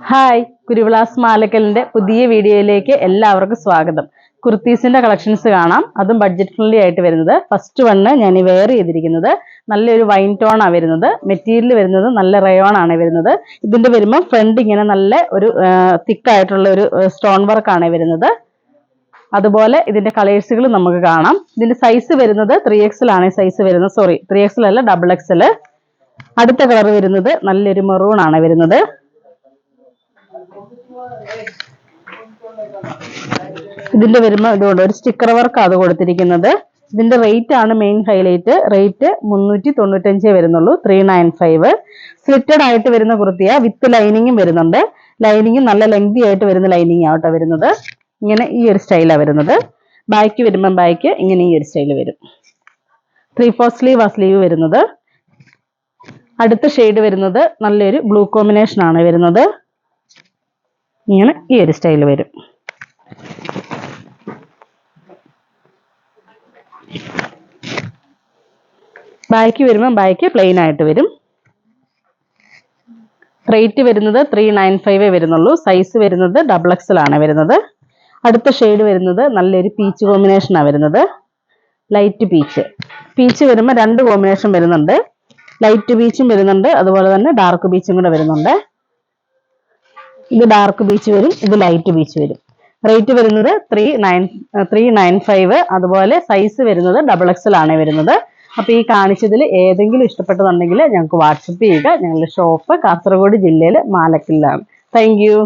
Hi, കുരുവിളാസ് മാലക്കലിന്റെ പുതിയ വീഡിയോയിലേക്ക് എല്ലാവർക്കും സ്വാഗതം. കുർത്തീസിന്റെ കളക്ഷൻസ് കാണാം. അതും ബഡ്ജറ്റ് ഫ്രണ്ട്ലി ആയിട്ട് വരുന്നത്. ഫസ്റ്റ് വണ്ണ് ഞാൻ ഈ വെയർ ചെയ്തിരിക്കുന്നത് നല്ലൊരു വൈൻ ടോൺ ആണ് വരുന്നത്. മെറ്റീരിയൽ വരുന്നത് നല്ല റയോൺ ആണ് വരുന്നത്. ഇതിന്റെ വരുമ്പോൾ ഫ്രണ്ട് ഇങ്ങനെ നല്ല ഒരു തിക്കായിട്ടുള്ള ഒരു സ്റ്റോൺ വർക്ക് ആണ് വരുന്നത്. അതുപോലെ ഇതിന്റെ കളേഴ്സുകൾ നമുക്ക് കാണാം. ഇതിന്റെ സൈസ് വരുന്നത് 3XL ആണ് സൈസ് വരുന്നത്. സോറി, 3XL അല്ല, XXL. അടുത്ത കളർ വരുന്നത് നല്ലൊരു മെറൂൺ ആണ് വരുന്നത്. ഇതിന്റെ വരുമ്പോൾ ഇതുകൊണ്ട് ഒരു സ്റ്റിക്കർ വർക്ക് അത് കൊടുത്തിരിക്കുന്നത്. ഇതിന്റെ റേറ്റ് ആണ് മെയിൻ ഹൈലൈറ്റ്. റേറ്റ് 395 വരുന്നുള്ളൂ, 395. സ്ലിറ്റഡ് ആയിട്ട് വരുന്ന കുർത്തിയ വിത്ത് ലൈനിങ്ങും വരുന്നുണ്ട്. ലൈനിങ്ങും നല്ല ലെങ്തി ആയിട്ട് വരുന്ന ലൈനിങ് ആവട്ടെ വരുന്നത്. ഇങ്ങനെ ഈ ഒരു സ്റ്റൈലാണ് വരുന്നത്. ബാക്ക് വരുമ്പോൾ ബാക്ക് ഇങ്ങനെ ഈ ഒരു സ്റ്റൈൽ വരും. 3/4 സ്ലീവ് ആ സ്ലീവ് വരുന്നത്. അടുത്ത ഷെയ്ഡ് വരുന്നത് നല്ലൊരു ബ്ലൂ കോമ്പിനേഷൻ ആണ് വരുന്നത്. ഇങ്ങനെ ഈ ഒരു സ്റ്റൈൽ വരും. ബാക്ക് വരുമ്പോൾ ബാക്ക് പ്ലെയിൻ ആയിട്ട് വരും. റേറ്റ് വരുന്നത് 395 വരുന്നുള്ളൂ. സൈസ് വരുന്നത് XXL ആണ് വരുന്നത്. അടുത്ത ഷെയ്ഡ് വരുന്നത് നല്ലൊരു പീച്ച് കോമ്പിനേഷൻ ആണ് വരുന്നത്. Light peach. പീച്ച് വരുമ്പോൾ രണ്ട് കോമ്പിനേഷൻ വരുന്നുണ്ട്. ലൈറ്റ് പീച്ചും വരുന്നുണ്ട്, അതുപോലെ തന്നെ ഡാർക്ക് പീച്ചും കൂടെ വരുന്നുണ്ട്. ഇത് ഡാർക്ക് ബീച്ച് വരും, ഇത് ലൈറ്റ് ബീച്ച് വരും. റേറ്റ് വരുന്നത് 395. അതുപോലെ സൈസ് വരുന്നത് XXL ആണ് വരുന്നത്. അപ്പൊ ഈ കാണിച്ചതിൽ ഏതെങ്കിലും ഇഷ്ടപ്പെട്ടതുണ്ടെങ്കിൽ ഞങ്ങൾക്ക് വാട്സപ്പ് ചെയ്യുക. ഞങ്ങളുടെ ഷോപ്പ് കാസർഗോഡ് ജില്ലയിൽ മാലക്കലിലാണ്. Thank you.